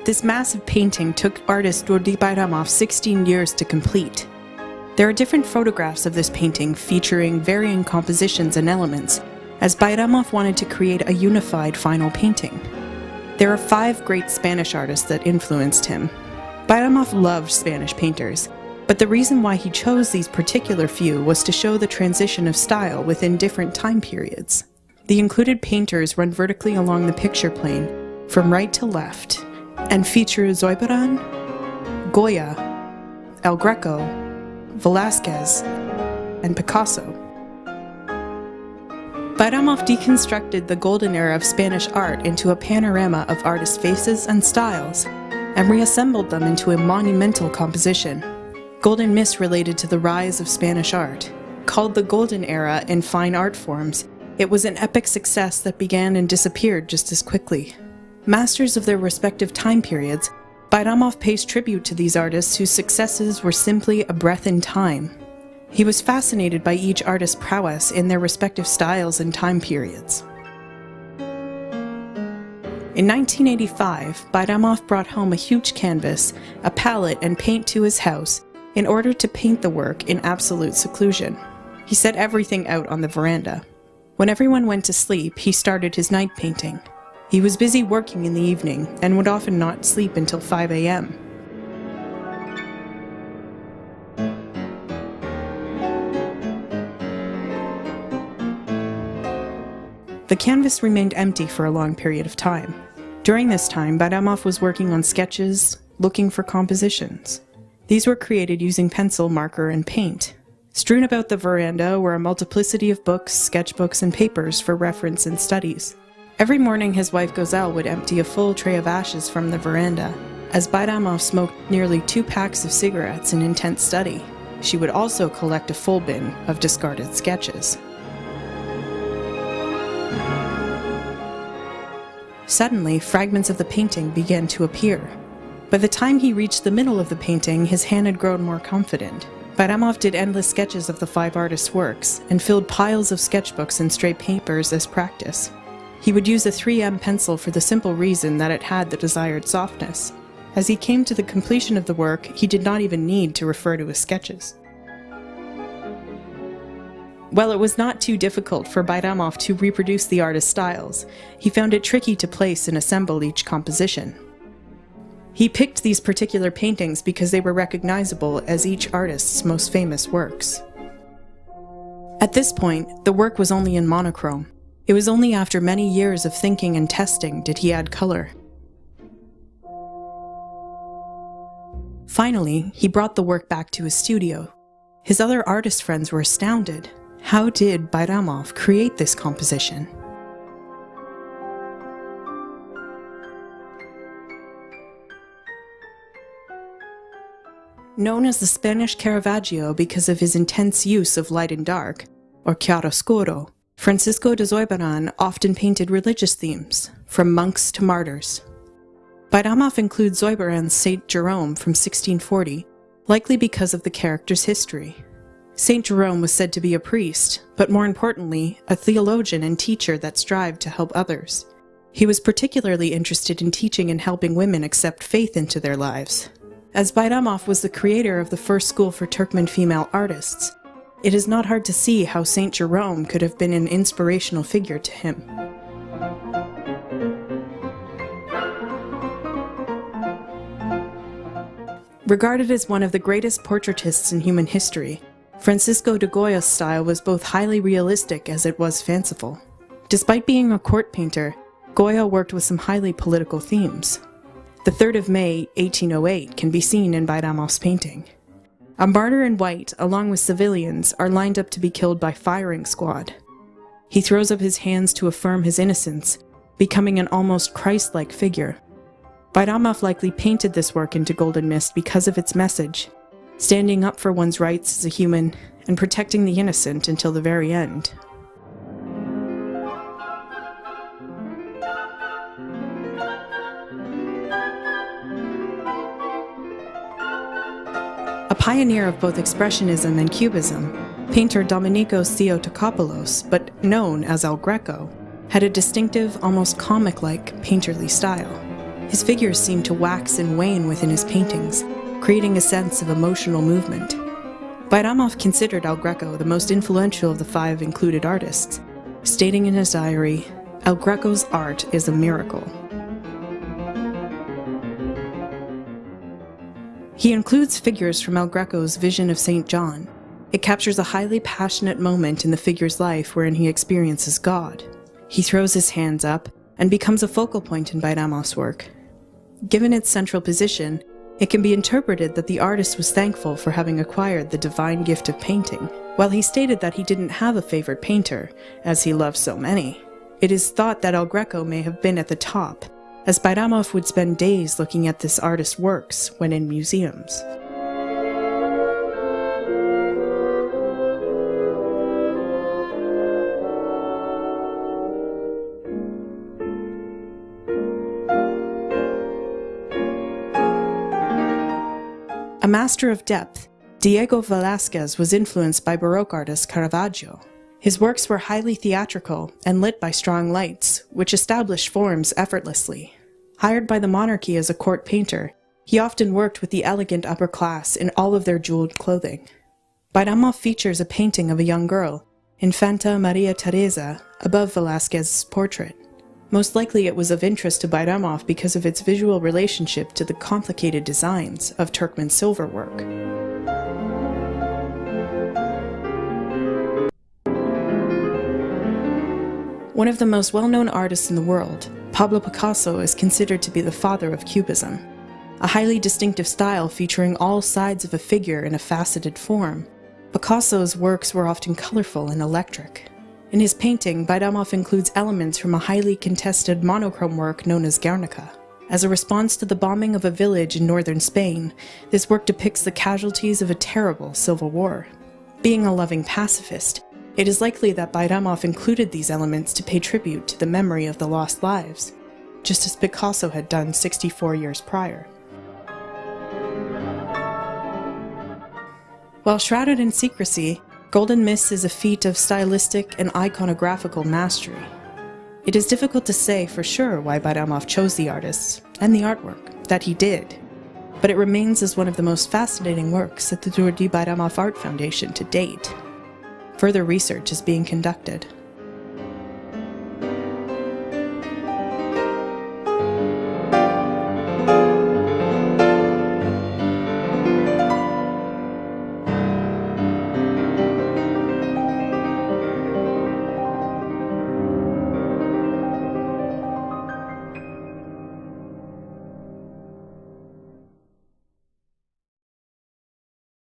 This massive painting took artist Durdy Bayramov 16 years to complete. There are different photographs of this painting featuring varying compositions and elements, as Bayramov wanted to create a unified final painting. There are 5 great Spanish artists that influenced him. Bayramov loved Spanish painters, but the reason why he chose these particular few was to show the transition of style within different time periods. The included painters run vertically along the picture plane, from right to left, and feature Zubaran, Goya, El Greco, Velasquez, and Picasso. Bayramov deconstructed the golden era of Spanish art into a panorama of artists' faces and styles, and reassembled them into a monumental composition. Golden Mist related to the rise of Spanish art. Called the Golden Era in fine art forms, it was an epic success that began and disappeared just as quickly. Masters of their respective time periods, Bayramov pays tribute to these artists whose successes were simply a breath in time. He was fascinated by each artist's prowess in their respective styles and time periods. In 1985, Bayramov brought home a huge canvas, a palette, and paint to his house in order to paint the work in absolute seclusion. He set everything out on the veranda. When everyone went to sleep, he started his night painting. He was busy working in the evening and would often not sleep until 5 a.m. The canvas remained empty for a long period of time. During this time, Bayramov was working on sketches, looking for compositions. These were created using pencil, marker, and paint. Strewn about the veranda were a multiplicity of books, sketchbooks, and papers for reference and studies. Every morning his wife Gozelle would empty a full tray of ashes from the veranda, as Bayramov smoked nearly 2 packs of cigarettes in intense study. She would also collect a full bin of discarded sketches. Suddenly, fragments of the painting began to appear. By the time he reached the middle of the painting, his hand had grown more confident. Bayramov did endless sketches of the 5 artists' works, and filled piles of sketchbooks and stray papers as practice. He would use a 3M pencil for the simple reason that it had the desired softness. As he came to the completion of the work, he did not even need to refer to his sketches. While it was not too difficult for Bayramov to reproduce the artist's styles, he found it tricky to place and assemble each composition. He picked these particular paintings because they were recognizable as each artist's most famous works. At this point, the work was only in monochrome. It was only after many years of thinking and testing did he add color. Finally, he brought the work back to his studio. His other artist friends were astounded. How did Bayramov create this composition? Known as the Spanish Caravaggio because of his intense use of light and dark, or chiaroscuro, Francisco de Zubaran often painted religious themes, from monks to martyrs. Bayramov includes Zubaran's Saint Jerome from 1640, likely because of the character's history. Saint Jerome was said to be a priest, but more importantly, a theologian and teacher that strived to help others. He was particularly interested in teaching and helping women accept faith into their lives. As Bayramov was the creator of the first school for Turkmen female artists, it is not hard to see how Saint Jerome could have been an inspirational figure to him. Regarded as one of the greatest portraitists in human history, Francisco de Goya's style was both highly realistic as it was fanciful. Despite being a court painter, Goya worked with some highly political themes. The 3rd of May, 1808 can be seen in Bayramov's painting. A martyr in white, along with civilians, are lined up to be killed by firing squad. He throws up his hands to affirm his innocence, becoming an almost Christ-like figure. Bayramov likely painted this work into Golden Mist because of its message, standing up for one's rights as a human and protecting the innocent until the very end. A pioneer of both Expressionism and Cubism, painter Domenico Theotokopoulos, but known as El Greco, had a distinctive, almost comic-like, painterly style. His figures seem to wax and wane within his paintings, creating a sense of emotional movement. Bayramov considered El Greco the most influential of the 5 included artists, stating in his diary, "El Greco's art is a miracle." He includes figures from El Greco's Vision of St. John. It captures a highly passionate moment in the figure's life wherein he experiences God. He throws his hands up and becomes a focal point in Bayramov's work. Given its central position, it can be interpreted that the artist was thankful for having acquired the divine gift of painting. While he stated that he didn't have a favorite painter, as he loved so many, it is thought that El Greco may have been at the top, as Bayramov would spend days looking at this artist's works when in museums. A master of depth, Diego Velasquez was influenced by Baroque artist Caravaggio. His works were highly theatrical and lit by strong lights, which established forms effortlessly. Hired by the monarchy as a court painter, he often worked with the elegant upper class in all of their jeweled clothing. Bayramov features a painting of a young girl, Infanta Maria Teresa, above Velasquez's portrait. Most likely it was of interest to Bayramov because of its visual relationship to the complicated designs of Turkmen silverwork. One of the most well-known artists in the world, Pablo Picasso is considered to be the father of Cubism, a highly distinctive style featuring all sides of a figure in a faceted form. Picasso's works were often colorful and electric. In his painting, Bayramov includes elements from a highly contested monochrome work known as Guernica. As a response to the bombing of a village in northern Spain, this work depicts the casualties of a terrible civil war. Being a loving pacifist, it is likely that Bayramov included these elements to pay tribute to the memory of the lost lives, just as Picasso had done 64 years prior. While shrouded in secrecy, Golden Mist is a feat of stylistic and iconographical mastery. It is difficult to say for sure why Bayramov chose the artists and the artwork that he did, but it remains as one of the most fascinating works at the Durdy Bayramov Art Foundation to date. Further research is being conducted.